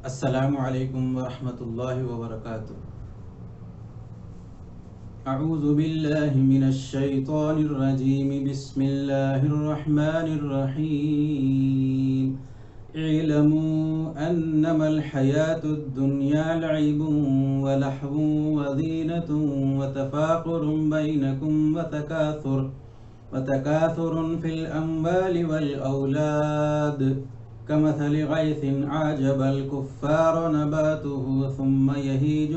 السلام علیکم ورحمۃ اللہ وبرکاتہ۔ اعوذ باللہ من الشیطان الرجیم، بسم اللہ الرحمن الرحیم۔ اعلموا انما الحیاة الدنیا لعب ولہو وزینۃ وتفاخر بینکم وتکاثر فی الاموال والاولاد كمثل غيث أعجب الكفار نباته ثم يهيج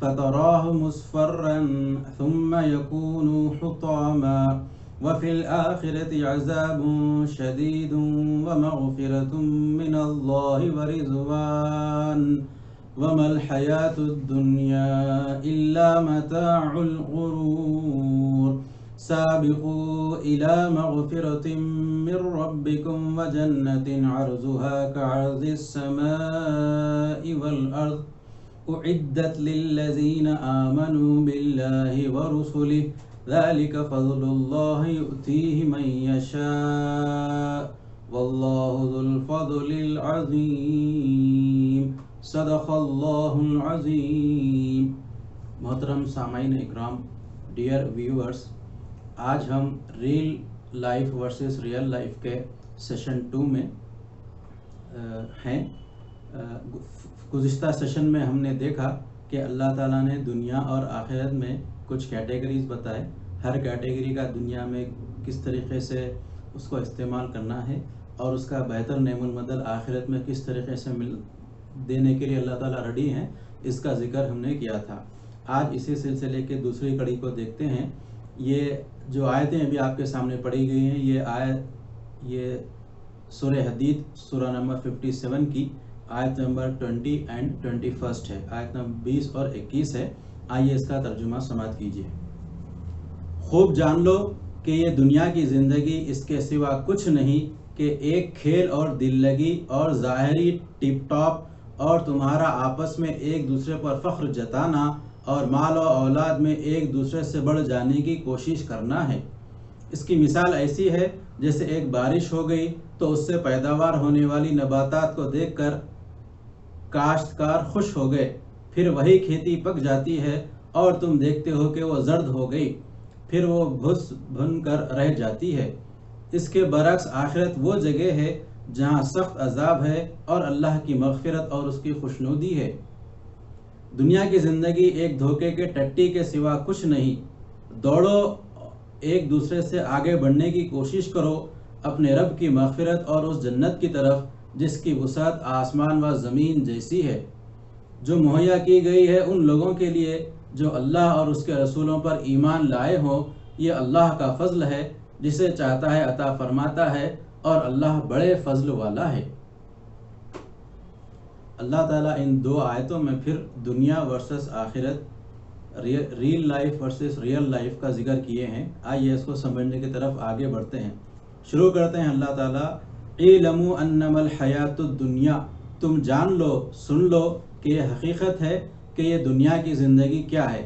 فتراه مصفرا ثم يكون حطاما وفي الآخرة عذاب شديد ومغفرة من الله ورضوان وما الحياة الدنيا إلا متاع الغرور۔ سابقوا إلى مغفرة من ربكم وجنة عرضها كعرض السماء والأرض أعدت للذين آمنوا بالله ورسله ذلك فضل الله يؤتيه من يشاء والله ذو الفضل العظيم۔ صدق اللہ العظیم۔ محترم سامعین اکرام، ڈیئر ویورز، آج ہم reel life versus real life کے سیشن 2 میں ہیں۔ گزشتہ سیشن میں ہم نے دیکھا کہ اللہ تعالیٰ نے دنیا اور آخرت میں کچھ کیٹیگریز بتائے، ہر کیٹیگری کا دنیا میں کس طریقے سے اس کو استعمال کرنا ہے اور اس کا بہتر نعم المدل آخرت میں کس طریقے سے دینے کے لیے اللہ تعالیٰ ریڈی ہیں، اس کا ذکر ہم نے کیا تھا۔ آج اسی سلسلے کے دوسری کڑی کو دیکھتے ہیں۔ یہ جو آیتیں ابھی آپ کے سامنے پڑھی گئی ہیں، یہ سورہ حدید سورہ نمبر 57 کی آیت نمبر 20 اینڈ 21 ہے، آیت نمبر 20 اور 21 ہے۔ آئیے اس کا ترجمہ سماعت کیجیے۔ خوب جان لو کہ یہ دنیا کی زندگی اس کے سوا کچھ نہیں کہ ایک کھیل اور دل لگی اور ظاہری ٹپ ٹاپ اور تمہارا آپس میں ایک دوسرے پر فخر جتانا اور مال و اولاد میں ایک دوسرے سے بڑھ جانے کی کوشش کرنا ہے۔ اس کی مثال ایسی ہے جیسے ایک بارش ہو گئی تو اس سے پیداوار ہونے والی نباتات کو دیکھ کر کاشتکار خوش ہو گئے، پھر وہی کھیتی پک جاتی ہے اور تم دیکھتے ہو کہ وہ زرد ہو گئی، پھر وہ گھس بھن کر رہ جاتی ہے۔ اس کے برعکس آخرت وہ جگہ ہے جہاں سخت عذاب ہے اور اللہ کی مغفرت اور اس کی خوشنودی ہے۔ دنیا کی زندگی ایک دھوکے کے ٹٹی کے سوا کچھ نہیں۔ دوڑو، ایک دوسرے سے آگے بڑھنے کی کوشش کرو اپنے رب کی مغفرت اور اس جنت کی طرف جس کی وسعت آسمان و زمین جیسی ہے، جو مہیا کی گئی ہے ان لوگوں کے لیے جو اللہ اور اس کے رسولوں پر ایمان لائے ہوں۔ یہ اللہ کا فضل ہے، جسے چاہتا ہے عطا فرماتا ہے اور اللہ بڑے فضل والا ہے۔ اللہ تعالیٰ ان دو آیتوں میں پھر دنیا ورسس آخرت، real life versus real life کا ذکر کیے ہیں۔ آئیے اس کو سمجھنے کی طرف آگے بڑھتے ہیں۔ شروع کرتے ہیں اللہ تعالیٰ، اعلموا انما الحیات الدنیا، تم جان لو، سن لو کہ یہ حقیقت ہے کہ یہ دنیا کی زندگی کیا ہے۔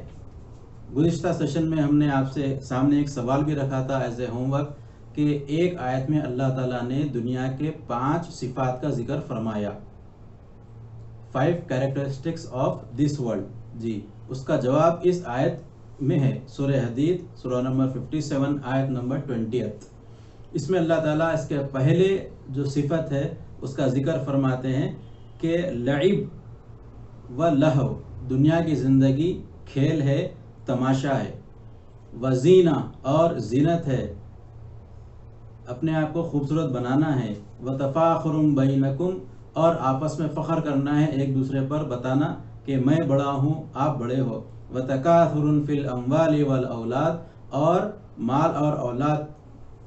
گزشتہ سیشن میں ہم نے آپ سے سامنے ایک سوال بھی رکھا تھا ایز اے ہوم ورک کہ ایک آیت میں اللہ تعالیٰ نے دنیا کے 5 صفات کا ذکر فرمایا، 5 characteristics of this world۔ جی، اس کا جواب اس آیت میں ہے، سورہ حدید سورہ نمبر 57 آیت نمبر 20۔ اس میں اللہ تعالیٰ اس کے پہلے جو صفت ہے اس کا ذکر فرماتے ہیں کہ لعب و لہو، دنیا کی زندگی کھیل ہے، تماشا ہے، وزینہ اور زینت ہے، اپنے آپ کو خوبصورت بنانا ہے، وتفاخر بینکم، اور آپس میں فخر کرنا ہے، ایک دوسرے پر بتانا کہ میں بڑا ہوں آپ بڑے ہو، وتکاثر فی الاموال والاولاد، اور مال اور اولاد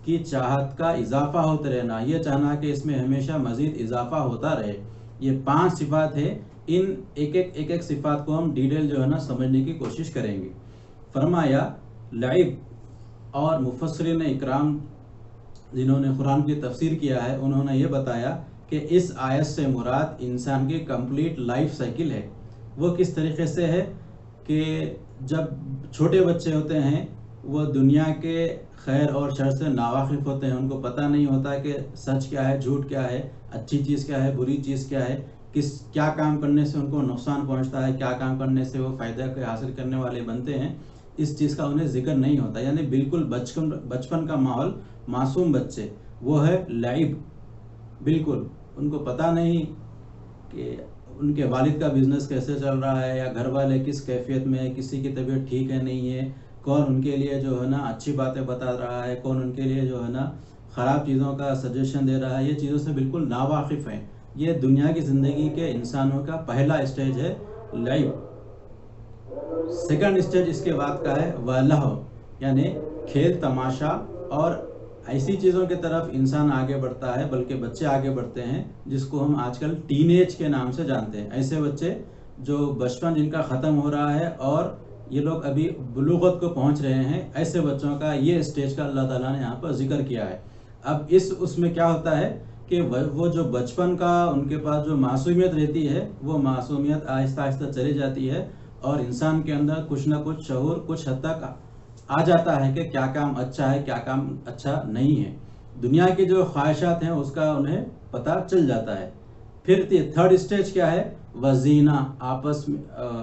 کی چاہت کا اضافہ ہوتے رہنا، یہ چاہنا کہ اس میں ہمیشہ مزید اضافہ ہوتا رہے۔ یہ 5 صفات ہے، ان ایک صفات کو ہم ڈیٹیل جو ہے نا سمجھنے کی کوشش کریں گے۔ فرمایا لعب، اور مفسرین اکرام جنہوں نے قرآن کی تفسیر کیا ہے انہوں نے یہ بتایا کہ اس آیت سے مراد انسان کی کمپلیٹ لائف سائیکل ہے۔ وہ کس طریقے سے ہے کہ جب چھوٹے بچے ہوتے ہیں وہ دنیا کے خیر اور شر سے ناواقف ہوتے ہیں. ان کو پتہ نہیں ہوتا کہ سچ کیا ہے، جھوٹ کیا ہے، اچھی چیز کیا ہے، بری چیز کیا ہے، کیا کام کرنے سے ان کو نقصان پہنچتا ہے، کیا کام کرنے سے وہ فائدہ کے حاصل کرنے والے بنتے ہیں. اس چیز کا انہیں ذکر نہیں ہوتا. یعنی بالکل بچپن کا ماحول، معصوم بچے، وہ ہے لعب. بالکل ان کو پتہ نہیں کہ ان کے والد کا بزنس کیسے چل رہا ہے، یا گھر والے کس کیفیت میں ہے، کسی کی طبیعت ٹھیک ہے نہیں ہے، کون ان کے لیے جو ہے نا اچھی باتیں بتا رہا ہے، کون ان کے لیے جو ہے نا خراب چیزوں کا سجیشن دے رہا ہے. یہ چیزوں سے بالکل ناواقف ہیں. یہ دنیا کی زندگی کے انسانوں کا پہلا اسٹیج ہے لعب. سیکنڈ اسٹیج اس کے بعد کا ہے وَلَہْوٌ، یعنی کھیل تماشا. اور ایسی چیزوں کی طرف انسان آگے بڑھتا ہے، بلکہ بچے آگے بڑھتے ہیں جس کو ہم آج کل ٹین ایج کے نام سے جانتے ہیں. ایسے بچے جو بچپن جن کا ختم ہو رہا ہے اور یہ لوگ ابھی بلوغت کو پہنچ رہے ہیں، ایسے بچوں کا یہ اسٹیج کا اللہ تعالیٰ نے یہاں پر ذکر کیا ہے. اب اس میں کیا ہوتا ہے کہ وہ جو بچپن کا ان کے پاس جو معصومیت رہتی ہے، وہ معصومیت آہستہ آہستہ چلی جاتی ہے، اور انسان کے اندر کچھ نہ کچھ شعور کچھ حد تک آ جاتا ہے کہ کیا کام اچھا ہے، کیا کام اچھا نہیں ہے. دنیا کی جو خواہشات ہیں اس کا انہیں پتہ چل جاتا ہے. پھر تھرڈ اسٹیج کیا ہے؟ وزینہ. آپس میں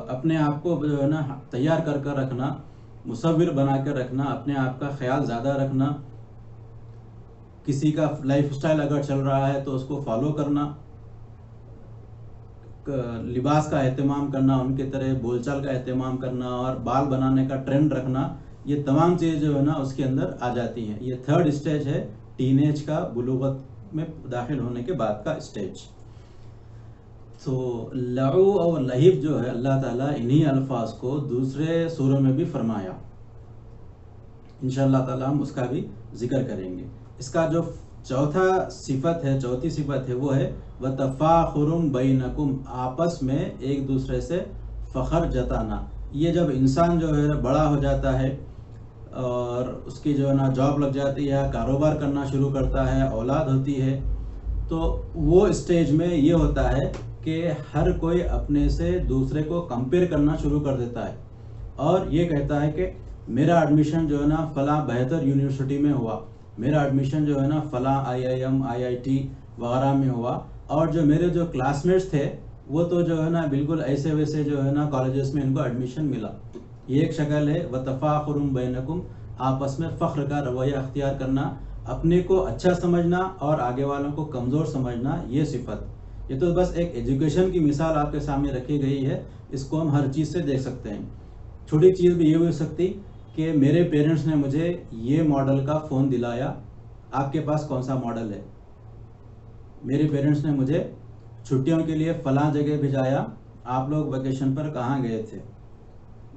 اپنے آپ کو جو ہے نا تیار کر رکھنا، مصور بنا کر رکھنا، اپنے آپ کا خیال زیادہ رکھنا. کسی کا لائف سٹائل اگر چل رہا ہے تو اس کو فالو کرنا، لباس کا اہتمام کرنا، ان کی طرح بول چال کا اہتمام کرنا، اور بال بنانے کا ٹرینڈ رکھنا. یہ تمام چیز جو ہے نا اس کے اندر آ جاتی ہیں. یہ تھرڈ اسٹیج ہے ٹین ایج کا، بلوغت میں داخل ہونے کے بعد کا اسٹیج. تو لعو اور لہب جو ہے اللہ تعالیٰ انہی الفاظ کو دوسرے سوروں میں بھی فرمایا. انشاءاللہ تعالیٰ ہم اس کا بھی ذکر کریں گے. اس کا جو چوتھی صفت ہے وہ ہے وَتَفَاخُرٌ بَيْنَكُمْ، آپس میں ایک دوسرے سے فخر جتانا. یہ جب انسان جو ہے بڑا ہو جاتا ہے اور اس کی جو ہے نا جاب لگ جاتی ہے، کاروبار کرنا شروع کرتا ہے، اولاد ہوتی ہے، تو وہ اسٹیج میں یہ ہوتا ہے کہ ہر کوئی اپنے سے دوسرے کو کمپیئر کرنا شروع کر دیتا ہے، اور یہ کہتا ہے کہ میرا ایڈمیشن جو ہے نا فلاں بہتر یونیورسٹی میں ہوا، میرا ایڈمیشن جو ہے نا فلاں IIM IIT وغیرہ میں ہوا، اور جو میرے جو کلاس میٹس تھے وہ تو جو ہے نا بالکل ایسے ویسے جو ہے نا کالجز میں ان کو ایڈمیشن ملا. یہ ایک شکل ہے وَتَفَاخُرٌ بَيْنَكُمْ، آپس میں فخر کا رویہ اختیار کرنا، اپنے کو اچھا سمجھنا اور آگے والوں کو کمزور سمجھنا. یہ صفت، یہ تو بس ایک ایجوکیشن کی مثال آپ کے سامنے رکھی گئی ہے. اس کو ہم ہر چیز سے دیکھ سکتے ہیں. چھوٹی چیز بھی یہ ہو سکتی کہ میرے پیرنٹس نے مجھے یہ ماڈل کا فون دلایا، آپ کے پاس کون سا ماڈل ہے؟ میرے پیرنٹس نے مجھے چھٹیوں کے لیے فلاں جگہ بھیجایا، آپ لوگ ویکیشن پر کہاں گئے تھے؟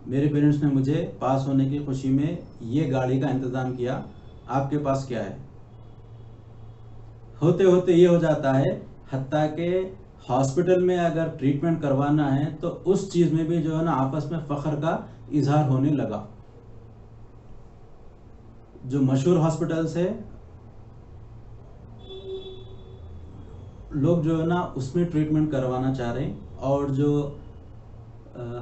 میرے پیرنٹس نے مجھے پاس ہونے کی خوشی میں یہ گاڑی کا انتظام کیا، آپ کے پاس کیا ہے؟ ہوتے ہوتے یہ ہو جاتا ہے حتیٰ کہ ہاسپٹل میں اگر ٹریٹمنٹ کروانا ہے تو اس چیز میں بھی جو ہے نا آپس میں فخر کا اظہار ہونے لگا. جو مشہور ہاسپٹلس ہے لوگ جو ہے نا اس میں ٹریٹمنٹ کروانا چاہ رہے ہیں، اور جو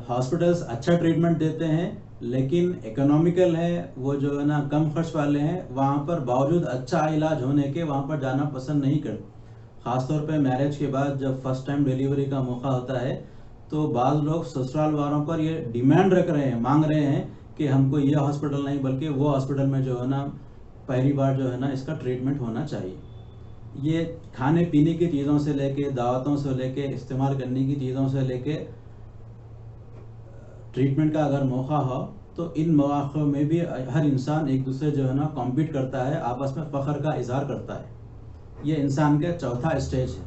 ہاسپٹلس اچھا ٹریٹمنٹ دیتے ہیں لیکن اکنامیکل ہے، وہ جو ہے نا کم خرچ والے ہیں، وہاں پر باوجود اچھا علاج ہونے کے وہاں پر جانا پسند نہیں کرتے. خاص طور پہ میرج کے بعد جب فرسٹ ٹائم ڈیلیوری کا موقع ہوتا ہے تو بعض لوگ سسرال والوں پر یہ ڈیمانڈ رکھ رہے ہیں، مانگ رہے ہیں کہ ہم کو یہ ہاسپٹل نہیں بلکہ وہ ہاسپٹل میں جو ہے نا پہلی بار جو ہے نا اس کا ٹریٹمنٹ ہونا چاہیے. یہ کھانے پینے کی چیزوں سے لے کے، دعوتوں سے لے کے، استعمال کرنے کی چیزوں سے لے کے، ٹریٹمنٹ کا اگر موقع ہو تو ان مواقع میں بھی ہر انسان ایک دوسرے جو ہے نا کمپیٹ کرتا ہے، آپس میں فخر کا اظہار کرتا ہے. یہ انسان کا چوتھا اسٹیج ہے.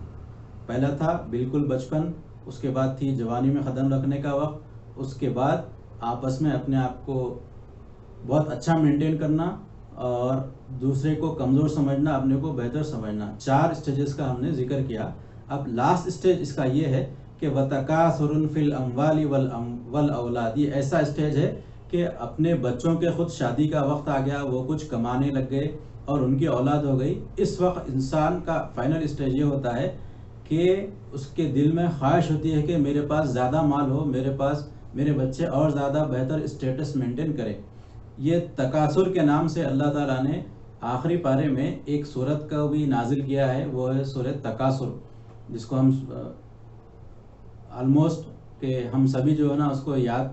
پہلا تھا بالکل بچپن، اس کے بعد تھی جوانی میں قدم رکھنے کا وقت، اس کے بعد آپس میں اپنے آپ کو بہت اچھا مینٹین کرنا اور دوسرے کو کمزور سمجھنا، اپنے کو بہتر سمجھنا. 4 اسٹیجز کا ہم نے ذکر کیا. اب لاسٹ اسٹیج اس کا یہ ہے کہ وَتَكَاثُرٌ فِي الْأَمْوَالِ وَالْأَوْلَادِ. یہ ایسا اسٹیج ہے کہ اپنے بچوں کے خود شادی کا وقت آ گیا، وہ کچھ کمانے لگ گئے اور ان کی اولاد ہو گئی. اس وقت انسان کا فائنل اسٹیج یہ ہوتا ہے کہ اس کے دل میں خواہش ہوتی ہے کہ میرے پاس زیادہ مال ہو، میرے بچے اور زیادہ بہتر اسٹیٹس مینٹین کریں. یہ تکاثر کے نام سے اللہ تعالیٰ نے آخری پارے میں ایک سورت کا بھی نازل کیا ہے، وہ ہے سورت تکاثر، جس کو ہم آلموسٹ کہ ہم سبھی جو ہے نا اس کو یاد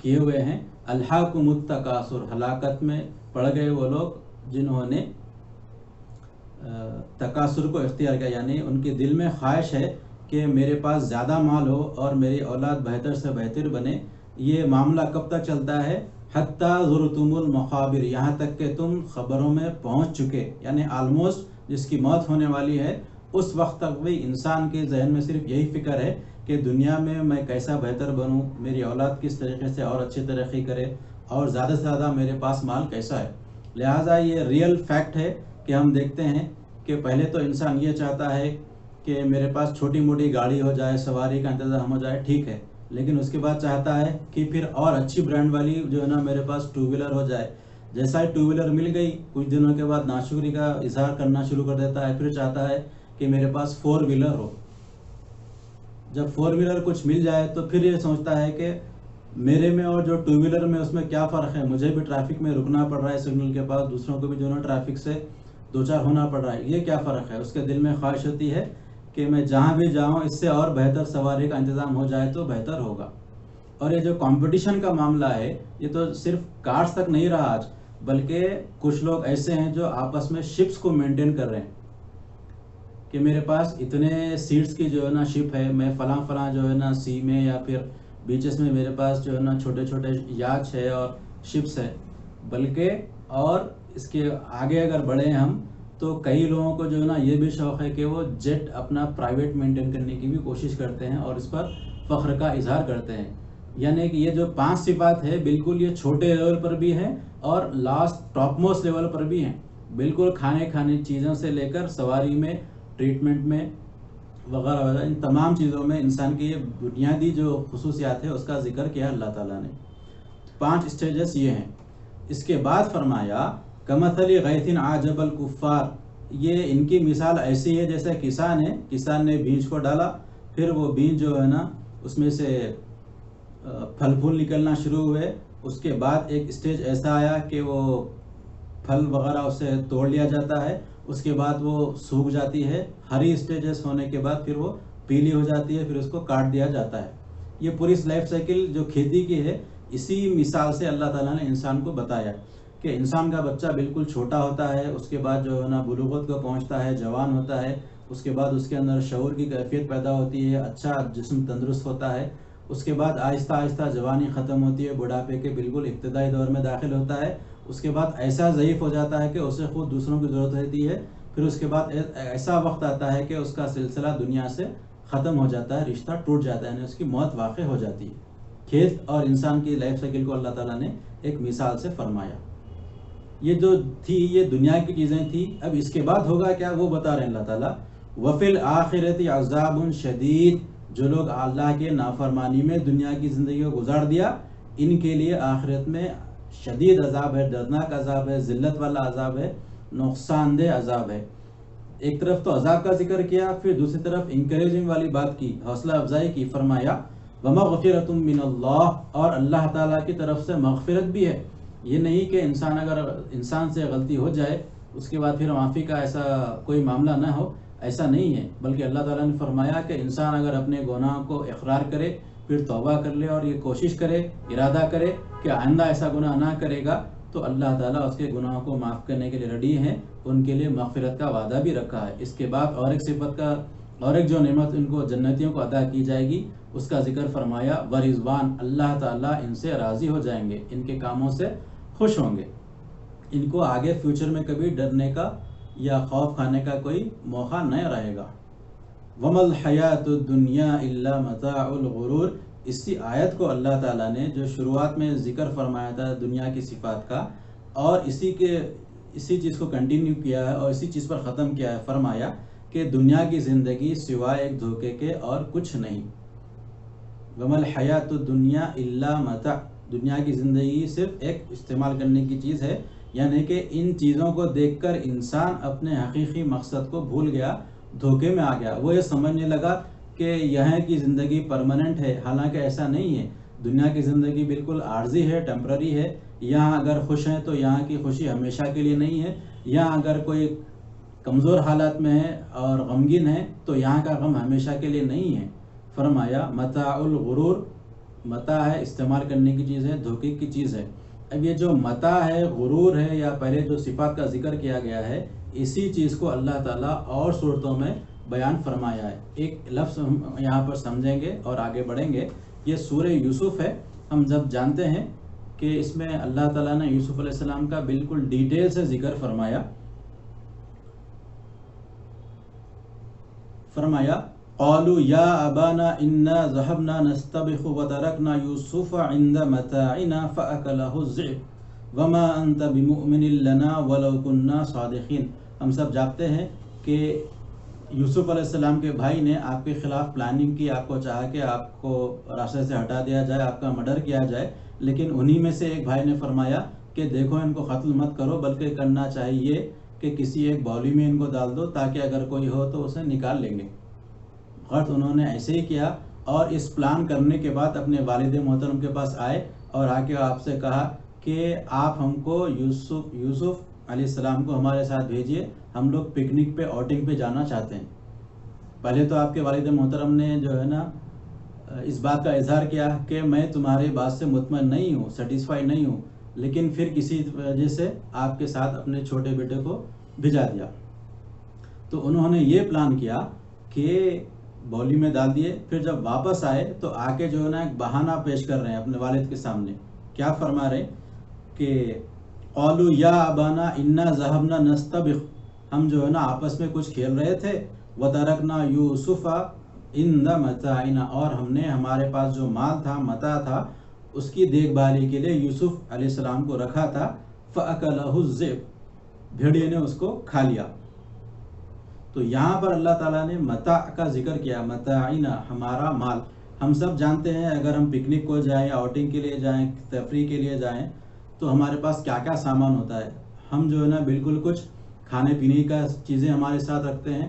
کیے ہوئے ہیں۔ الہاکم التکاثر، ہلاکت میں پڑ گئے وہ لوگ جنہوں نے تکاثر کو اختیار کیا، یعنی ان کے دل میں خواہش ہے کہ میرے پاس زیادہ مال ہو اور میری اولاد بہتر سے بہتر بنے۔ یہ معاملہ کب تک چلتا ہے؟ حتیٰ زرتم المقابر، یہاں تک کہ تم خبروں میں پہنچ چکے، یعنی آلموسٹ جس کی موت ہونے والی ہے اس وقت تک بھی انسان کے ذہن میں صرف یہی فکر ہے کہ دنیا میں کیسا بہتر بنوں، میری اولاد کس طریقے سے اور اچھی ترقی کرے، اور زیادہ سے زیادہ میرے پاس مال کیسا ہے۔ لہٰذا یہ ریئل فیکٹ ہے کہ ہم دیکھتے ہیں کہ پہلے تو انسان یہ چاہتا ہے کہ میرے پاس چھوٹی موٹی گاڑی ہو جائے، سواری کا انتظام ہو جائے، ٹھیک ہے، لیکن اس کے بعد چاہتا ہے کہ پھر اور اچھی برانڈ والی جو ہے نا میرے پاس ٹو ویلر ہو جائے۔ جیسا ہی ٹو ویلر مل گئی، کچھ دنوں کے بعد ناشکری کا اظہار کرنا شروع کر دیتا ہے، پھر چاہتا ہے کہ میرے پاس فور ویلر ہو۔ جب فور ویلر کچھ مل جائے تو پھر یہ سوچتا ہے کہ میرے میں اور جو ٹو ویلر میں اس میں کیا فرق ہے، مجھے بھی ٹریفک میں رکنا پڑ رہا ہے سگنل کے پاس، دوسروں کو بھی جو ہے نا ٹریفک سے دو چار ہونا پڑ رہا ہے، یہ کیا فرق ہے؟ اس کے دل میں خواہش ہوتی ہے کہ میں جہاں بھی جاؤں اس سے اور بہتر سواری کا انتظام ہو جائے تو بہتر ہوگا۔ اور یہ جو کمپٹیشن کا معاملہ ہے یہ تو صرف کارز تک نہیں رہا آج، بلکہ کچھ لوگ ایسے ہیں جو آپس میں شپس کو مینٹین کر رہے ہیں کہ میرے پاس اتنے سیٹس کی جو ہے نا شپ ہے، میں فلاں جو ہے نا سی میں یا پھر بیچز میں میرے پاس جو ہے نا چھوٹے چھوٹے یاچ ہے اور شپس ہے، بلکہ اور اس کے آگے اگر بڑھیں ہم تو کئی لوگوں کو جو ہے نا یہ بھی شوق ہے کہ وہ جیٹ اپنا پرائیویٹ مینٹین کرنے کی بھی کوشش کرتے ہیں اور اس پر فخر کا اظہار کرتے ہیں۔ یعنی کہ یہ جو 5 صفات ہے بالکل یہ چھوٹے لیول پر بھی ہیں اور لاسٹ ٹاپ موسٹ لیول پر بھی ہیں، بالکل کھانے چیزوں سے لے کر سواری میں، ٹریٹمنٹ میں وغیرہ وغیرہ، ان تمام چیزوں میں انسان کی یہ بنیادی جو خصوصیات ہے اس کا ذکر کیا اللہ تعالیٰ نے۔ 5 اسٹیجز یہ ہیں۔ اس کے بعد فرمایا کمثل غیث اعجب الکفار، یہ ان کی مثال ایسی ہے جیسے کسان نے بیج کو ڈالا، پھر وہ بیج جو ہے نا اس میں سے پھل پھول نکلنا شروع ہوئے، اس کے بعد ایک اسٹیج ایسا آیا کہ وہ پھل وغیرہ اسے توڑ لیا جاتا ہے، اس کے بعد وہ سوکھ جاتی ہے، ہری اسٹیجز ہونے کے بعد پھر وہ پیلی ہو جاتی ہے، پھر اس کو کاٹ دیا جاتا ہے۔ یہ پوری لائف سائیکل جو کھیتی کی ہے اسی مثال سے اللہ تعالیٰ نے انسان کو بتایا کہ انسان کا بچہ بالکل چھوٹا ہوتا ہے، اس کے بعد جو ہے نا بلوغت کو پہنچتا ہے، جوان ہوتا ہے، اس کے بعد اس کے اندر شعور کی کیفیت پیدا ہوتی ہے، اچھا جسم تندرست ہوتا ہے، اس کے بعد آہستہ آہستہ جوانی ختم ہوتی ہے، بڑھاپے کے بالکل ابتدائی دور میں داخل ہوتا ہے، اس کے بعد ایسا ضعیف ہو جاتا ہے کہ اسے خود دوسروں کی ضرورت رہتی ہے، پھر اس کے بعد ایسا وقت آتا ہے کہ اس کا سلسلہ دنیا سے ختم ہو جاتا ہے، رشتہ ٹوٹ جاتا ہے، یعنی اس کی موت واقع ہو جاتی ہے۔ کھیت اور انسان کی لائف سائیکل کو اللہ تعالیٰ نے ایک مثال سے فرمایا۔ یہ جو تھی یہ دنیا کی چیزیں تھی، اب اس کے بعد ہوگا کیا وہ بتا رہے ہیں اللہ تعالیٰ۔ وَفِي الْآخِرَةِ عَذَابٌ شَدِيدٌ، جو لوگ اللہ کے نافرمانی میں دنیا کی زندگی کو گزار دیا، ان کے لیے آخرت میں شدید عذاب ہے، دردناک عذاب ہے، ذلت والا عذاب ہے، نقصان دہ عذاب ہے۔ ایک طرف تو عذاب کا ذکر کیا، پھر دوسری طرف انکریجنگ والی بات کی، حوصلہ افزائی کی، فرمایا وَمَغْفِرَةٌ مِّنَ اللَّهِ، اور اللہ تعالیٰ کی طرف سے مغفرت بھی ہے۔ یہ نہیں کہ انسان سے غلطی ہو جائے اس کے بعد پھر معافی کا ایسا کوئی معاملہ نہ ہو، ایسا نہیں ہے، بلکہ اللہ تعالیٰ نے فرمایا کہ انسان اگر اپنے گناہ کو اقرار کرے، پھر توبہ کر لے اور یہ کوشش کرے، ارادہ کرے کہ آئندہ ایسا گناہ نہ کرے گا، تو اللہ تعالیٰ اس کے گناہوں کو معاف کرنے کے لیے ریڈی ہیں، ان کے لیے مغفرت کا وعدہ بھی رکھا ہے۔ اس کے بعد اور ایک صفت کا اور ایک جو نعمت ان کو جنتیوں کو عطا کی جائے گی اس کا ذکر فرمایا ورضوان، اللہ تعالیٰ ان سے راضی ہو جائیں گے، ان کے کاموں سے خوش ہوں گے، ان کو آگے فیوچر میں کبھی ڈرنے کا یا خوف کھانے کا کوئی موقع نہیں رہے گا۔ وَمَا الْحَيَاةُ الدُّنْيَا إِلَّا مَتَاعُ الْغُرُورِ، اسی آیت کو اللہ تعالیٰ نے جو شروعات میں ذکر فرمایا تھا دنیا کی صفات کا، اور اسی چیز کو کنٹینیو کیا ہے اور اسی چیز پر ختم کیا ہے، فرمایا کہ دنیا کی زندگی سوائے ایک دھوکے کے اور کچھ نہیں۔ وَمَا الْحَيَاةُ الدُّنْيَا إِلَّا مَتَاعُ، دنیا کی زندگی صرف ایک استعمال کرنے کی چیز ہے، یعنی کہ ان چیزوں کو دیکھ کر انسان اپنے حقیقی مقصد کو بھول گیا، دھوکے میں آ گیا، وہ یہ سمجھنے لگا کہ یہاں کی زندگی پرماننٹ ہے، حالانکہ ایسا نہیں ہے۔ دنیا کی زندگی بالکل عارضی ہے، ٹیمپرری ہے. یہاں اگر خوش ہیں تو یہاں کی خوشی ہمیشہ کے لیے نہیں ہے. یہاں اگر کوئی کمزور حالات میں ہے اور غمگین ہے تو یہاں کا غم ہمیشہ کے لیے نہیں ہے. فرمایا متاع الغرور، متاع ہے استعمال کرنے کی چیز ہے، دھوکے کی چیز ہے. اب یہ جو متاع ہے، غرور ہے، یا پہلے جو صفات کا ذکر کیا گیا ہے، اسی چیز کو اللہ تعالیٰ اور صورتوں میں بیان فرمایا ہے. ایک لفظ ہم یہاں پر سمجھیں گے اور آگے بڑھیں گے. یہ سورہ یوسف ہے. ہم جب جانتے ہیں کہ اس میں اللہ تعالیٰ نے یوسف علیہ السلام کا بالکل ڈیٹیل سے ذکر فرمایا قالوا یا ابانا انا ذهبنا نستبق وتركنا یوسف عند متاعنا فاکلہ الذئب وما انت بمؤمن لنا ولو كنا صادقین. ہم سب جانتے ہیں کہ یوسف علیہ السلام کے بھائی نے آپ کے خلاف پلاننگ کی، آپ کو چاہا کہ آپ کو راستے سے ہٹا دیا جائے، آپ کا مرڈر کیا جائے. لیکن انہی میں سے ایک بھائی نے فرمایا کہ دیکھو ان کو قتل مت کرو، بلکہ کرنا چاہیے کہ کسی ایک باولی میں ان کو ڈال دو تاکہ اگر کوئی ہو تو اسے نکال لیں گے. غلط انہوں نے ایسے ہی کیا، اور اس پلان کرنے کے بعد اپنے والد محترم کے پاس آئے اور آ کے آپ سے کہا کہ آپ ہم کو یوسف علیہ السلام کو ہمارے ساتھ بھیجیے، ہم لوگ پکنک پہ آؤٹنگ پہ جانا چاہتے ہیں. پہلے تو آپ کے والد محترم نے جو ہے نا اس بات کا اظہار کیا کہ میں تمہاری بات سے مطمئن نہیں ہوں، سیٹسفائی نہیں ہوں، لیکن پھر کسی وجہ سے آپ کے ساتھ اپنے چھوٹے بیٹے کو بھیجا دیا. تو انہوں نے یہ پلان کیا کہ باولی میں ڈال دیے. پھر جب واپس آئے تو آ کے جو ہے نا ایک بہانہ پیش کر رہے ہیں اپنے والد کے سامنے. کیا فرما رہے کہ قالوا یا ابانا انا ذهبنا نستبق، ہم جو ہے نا آپس میں کچھ کھیل رہے تھے، وترکنا یوسف عند متاعنا، اور ہم نے ہمارے پاس جو مال تھا، متاع تھا، اس کی دیکھ بھالی کے لیے یوسف علیہ السلام کو رکھا تھا. فاکلہ الذئب، بھیڑیے نے اس کو کھا لیا. تو یہاں پر اللہ تعالیٰ نے متاع کا ذکر کیا، متاعنا، ہمارا مال. ہم سب جانتے ہیں اگر ہم پکنک کو جائیں، آؤٹنگ کے لیے جائیں، تفریح کے لیے جائیں تو ہمارے پاس کیا کیا سامان ہوتا ہے. ہم جو ہے نا بالکل کچھ کھانے پینے کا چیزیں ہمارے ساتھ رکھتے ہیں،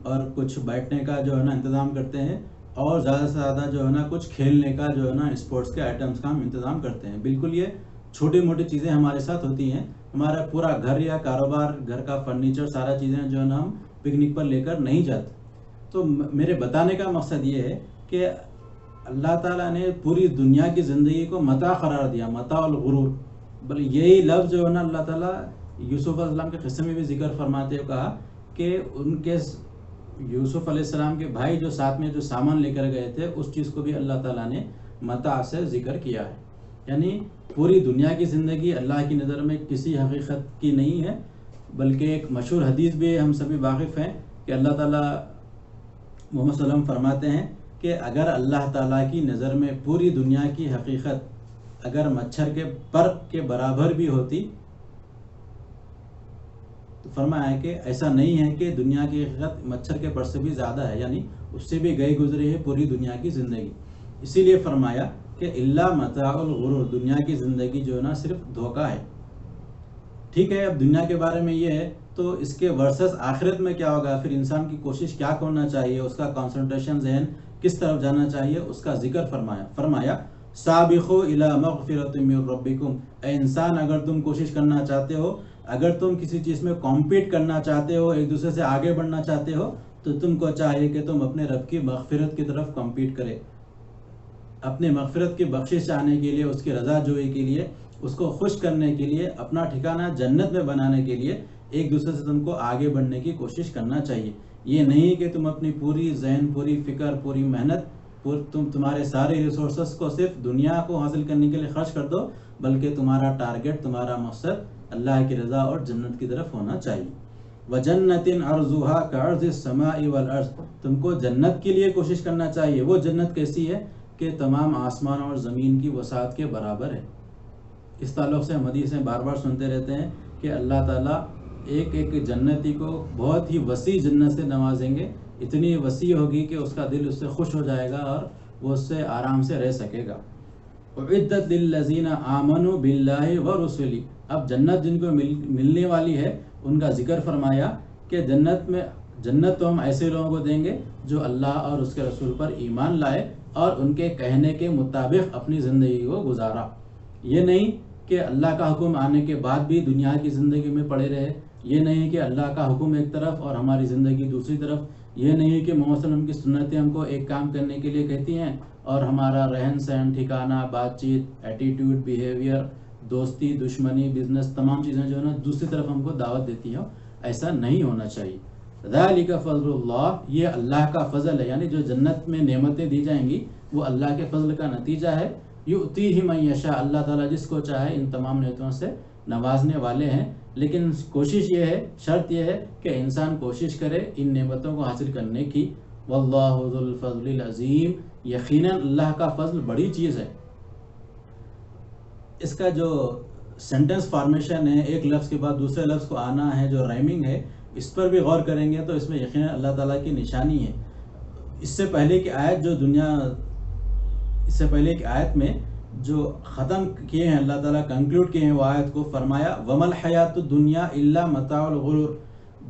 اور کچھ بیٹھنے کا جو ہے نا انتظام کرتے ہیں، اور زیادہ سے زیادہ جو ہے نا کچھ کھیلنے کا جو ہے نا اسپورٹس کے آئٹمس کا ہم انتظام کرتے ہیں. بالکل یہ چھوٹی موٹی چیزیں ہمارے ساتھ ہوتی ہیں. ہمارا پورا گھر یا کاروبار، گھر کا فرنیچر، سارا چیزیں جو ہے نا ہم پکنک پر لے کر نہیں جاتے. تو میرے بتانے کا مقصد یہ ہے کہ اللہ تعالیٰ نے پوری دنیا کی زندگی کو متاع قرار دیا، متاع الغرور. بل یہی لفظ جو ہے نا اللہ تعالیٰ یوسف علیہ السلام کے قصے میں بھی ذکر فرماتے ہوئے کہا کہ ان کے یوسف علیہ السلام کے بھائی جو ساتھ میں جو سامان لے کر گئے تھے، اس چیز کو بھی اللہ تعالیٰ نے متاع سے ذکر کیا ہے. یعنی پوری دنیا کی زندگی اللہ کی نظر میں کسی حقیقت کی نہیں ہے، بلکہ ایک مشہور حدیث بھی ہم سبھی واقف ہیں کہ اللہ تعالیٰ محمد صلی اللہ علیہ وسلم فرماتے ہیں کہ اگر اللہ تعالیٰ کی نظر میں پوری دنیا کی حقیقت اگر مچھر کے پر کے برابر بھی ہوتی تو فرمایا ہے کہ ایسا نہیں ہے کہ دنیا کی حقیقت مچھر کے پر سے بھی زیادہ ہے، یعنی اس سے بھی گئی گزری ہے پوری دنیا کی زندگی. اسی لیے فرمایا کہ الا متاع الغرور، دنیا کی زندگی جو ہے نا صرف دھوکہ ہے. ٹھیک ہے، اب دنیا کے بارے میں یہ ہے، تو اس کے ورسز آخرت میں کیا ہوگا؟ پھر انسان کی کوشش کیا کرنا چاہیے، اس کا کنسنٹریشن ذہن کس طرف جانا چاہیے، اس کا ذکر فرمایا سابقوا الی مغفرۃ من ربکم. اے انسان، اگر تم کوشش کرنا چاہتے ہو، اگر تم کسی چیز میں کمپیٹ کرنا چاہتے ہو، ایک دوسرے سے آگے بڑھنا چاہتے ہو، تو تم کو چاہیے کہ تم اپنے رب کی مغفرت کی طرف کمپیٹ کرے. اپنے مغفرت کی بخشش چاہنے کے لیے، اس کی رضا جوئی کے لیے، اس کو خوش کرنے کے لیے، اپنا ٹھکانہ جنت میں بنانے کے لیے ایک دوسرے سے تم کو آگے بڑھنے کی کوشش کرنا چاہیے. یہ نہیں کہ تم اپنی پوری ذہن، پوری فکر، پوری محنت، تمہارے سارے ریسورسز کو صرف دنیا کو حاصل کرنے کے لیے خرچ کر دو، بلکہ تمہارا ٹارگٹ، تمہارا مقصد اللہ کی رضا اور جنت کی طرف ہونا چاہیے. وَجَنَّةٍ عَرْضُهَا كَعَرْضِ السَّمَاءِ وَالْأَرْضِ، تم کو جنت کے لیے کوشش کرنا چاہیے. وہ جنت کیسی ہے کہ تمام آسمان اور زمین کی وسعت کے برابر ہے. اس تعلق سے ہم حدیثیں بار بار سنتے رہتے ہیں کہ اللہ تعالیٰ ایک ایک جنتی کو بہت ہی وسیع جنت سے نوازیں گے. اتنی وسیع ہوگی کہ اس کا دل اس سے خوش ہو جائے گا اور وہ اس سے آرام سے رہ سکے گا. اعدت للذین آمنوا باللہ ورسلہ، اب جنت جن کو ملنے والی ہے ان کا ذکر فرمایا کہ جنت میں جنت تو ہم ایسے لوگوں کو دیں گے جو اللہ اور اس کے رسول پر ایمان لائے اور ان کے کہنے کے مطابق اپنی زندگی کو گزارا. یہ نہیں کہ اللہ کا حکم آنے کے بعد بھی دنیا کی زندگی میں پڑے رہے. یہ نہیں کہ اللہ کا حکم ایک طرف اور ہماری زندگی دوسری طرف. یہ نہیں کہ محمد صلی اللہ علیہ وسلم کی سنتیں ہم کو ایک کام کرنے کے لیے کہتی ہیں اور ہمارا رہن سہن، ٹھکانہ، بات چیت، ایٹیٹیوڈ، بیہیویئر، دوستی، دشمنی، بزنس، تمام چیزیں جو ہے نا دوسری طرف ہم کو دعوت دیتی ہیں. ایسا نہیں ہونا چاہیے. ذالک فضل اللہ، یہ اللہ کا فضل ہے. یعنی جو جنت میں نعمتیں دی جائیں گی وہ اللہ کے فضل کا نتیجہ ہے. یؤتیہ من یشاء، اللہ تعالیٰ جس کو چاہے ان تمام نعمتوں سے نوازنے والے ہیں. لیکن کوشش یہ ہے، شرط یہ ہے کہ انسان کوشش کرے ان نعمتوں کو حاصل کرنے کی. واللہ ذو الفضل العظیم، یقیناً اللہ کا فضل بڑی چیز ہے. اس کا جو سینٹنس فارمیشن ہے، ایک لفظ کے بعد دوسرے لفظ کو آنا ہے، جو رائمنگ ہے، اس پر بھی غور کریں گے تو اس میں یقیناً اللہ تعالیٰ کی نشانی ہے. اس سے پہلے کی آیت میں جو ختم کیے ہیں اللہ تعالیٰ، کنکلوڈ کیے ہیں وہ آیت کو، فرمایا وَمَا الْحَيَاةُ الدُّنْيَا إِلَّا مَتَاعُ الْغُرُورِ،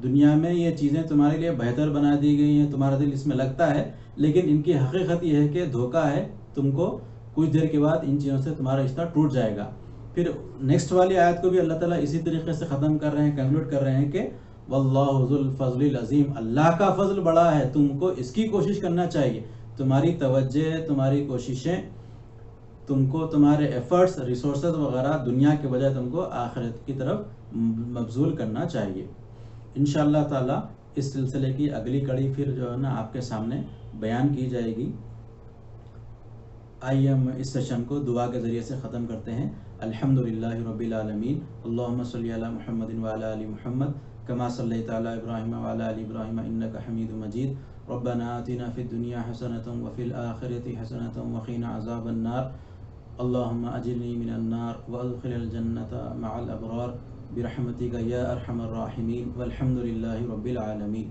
دنیا میں یہ چیزیں تمہارے لیے بہتر بنا دی گئی ہیں، تمہارا دل اس میں لگتا ہے، لیکن ان کی حقیقت یہ ہے کہ دھوکہ ہے. تم کو کچھ دیر کے بعد ان چیزوں سے تمہارا رشتہ ٹوٹ جائے گا. پھر نیکسٹ والی آیت کو بھی اللہ تعالیٰ اسی طریقے سے ختم کر رہے ہیں، کنکلوڈ کر رہے ہیں کہ واللہ ذو الفضل العظیم، اللہ کا فضل بڑا ہے، تم کو اس کی کوشش کرنا چاہیے. تمہاری توجہ، تمہاری کوششیں، تم کو تمہارے ایفرٹس، ریسورسز وغیرہ دنیا کے بجائے تم کو آخرت کی طرف مبذول کرنا چاہیے. انشاءاللہ تعالیٰ اس سلسلے کی اگلی کڑی پھر جو ہے نا آپ کے سامنے بیان کی جائے گی. آئیے ہم اس سیشن کو دعا کے ذریعے سے ختم کرتے ہیں. الحمدللہ رب العالمین، اللہم صلی علی محمد وعلی آل محمد کما صلیت علی ابراہیم وعلی آل ابراہیم انک حمید مجید. ربنا آتنا فی الدنیا حسنۃ وفی الآخرۃ حسنۃ وقنا عذاب النار. اللہم اجرنی من النار وادخل الجنۃ مع الابرار برحمتک یا ارحم الراحمین والحمد للہ رب العالمین.